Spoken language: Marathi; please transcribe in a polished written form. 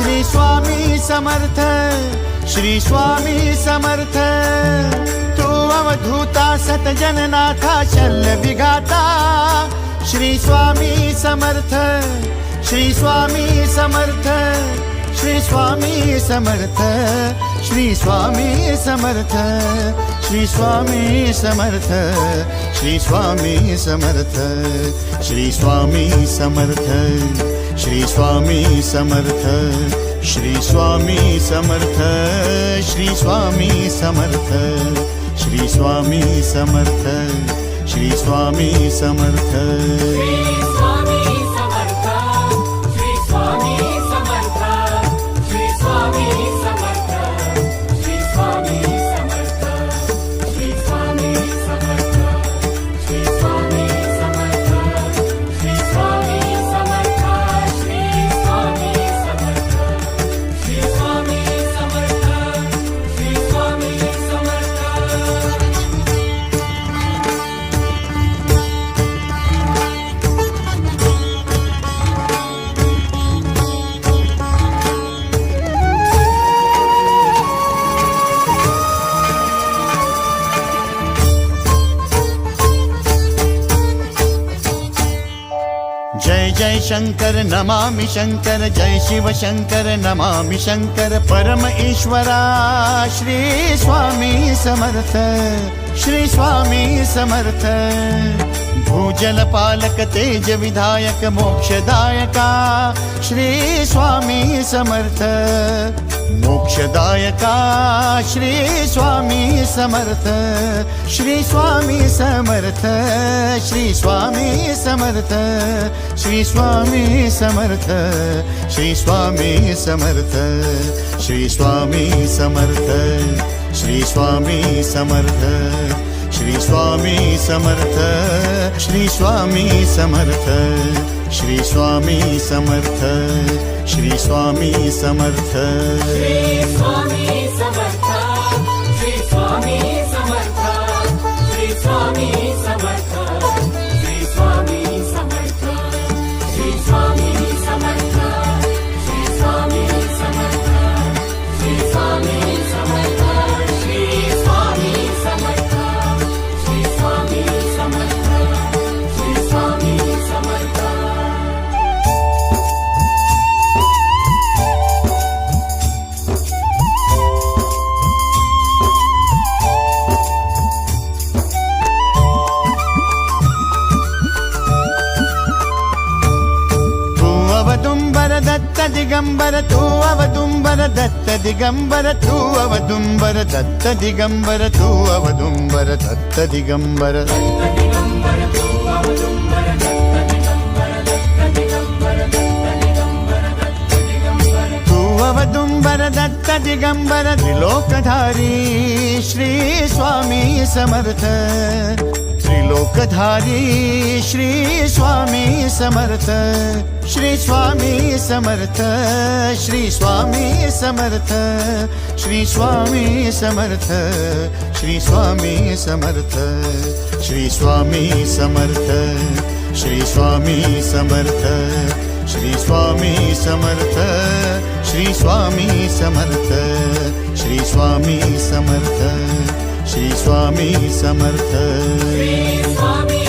श्री स्वामी समर्थ, श्री स्वामी समर्थ। तू अवधूता सतजननाथा शल्य विघाता, श्री स्वामी समर्थ, श्री स्वामी समर्थ, श्री स्वामी समर्थ, श्री स्वामी समर्थ, श्री स्वामी समर्थ, श्री स्वामी समर्थ, श्री स्वामी समर्थ, श्री स्वामी समर्थ, श्री स्वामी समर्थ, श्री स्वामी समर्थ, श्री स्वामी समर्थ, श्री स्वामी समर्थ। जय जय शंकर नमामि शंकर, जय शिव शंकर नमामि शंकर। परम ईश्वरा श्री स्वामी समर्थ, श्री स्वामी समर्थ। भूजल पालक तेज विधायक मोक्षदायका, श्री स्वामी समर्थ। मोक्षदायका श्री स्वामी समर्थ, श्री स्वामी समर्थ, श्री स्वामी समर्थ, श्री स्वामी समर्थ, श्री स्वामी समर्थ, श्री स्वामी समर्थ, श्री स्वामी समर्थ, श्री स्वामी समर्थ, श्री स्वामी समर्थ, श्री स्वामी समर्थ, श्री स्वामी समर्थ। श्री स्वामी समर्थ, श्री स्वामी समर्थ, श्री स्वामी समर्थ, श्री स्वामी समर्थ, श्री स्वामी समर्थ, श्री स्वामी समर्थ, श्री स्वामी समर्थ, श्री स्वामी समर्थ, श्री स्वामी समर्थ, श्री स्वामी समर्थ। अवदुंबर दत्त दिगंबर, तू अवदुंबर दत्त दिगंबर, तू अवदुंबर दत्त दिगंबर, तू अवदुंबर दत्त दिगंबर। तू अवदुंबर दत्त दिगंबर, त्रिलोकधारी श्री स्वामी समर्थ। त्रिलोकधारी श्री स्वामी समर्थ, श्री स्वामी समर्थ, श्री स्वामी समर्थ, श्री स्वामी समर्थ, श्री स्वामी समर्थ, श्री स्वामी समर्थ, श्री स्वामी समर्थ, श्री स्वामी समर्थ, श्री स्वामी समर्थ, श्री स्वामी समर्थ, श्री स्वामी समर्थ। श्री स्वामी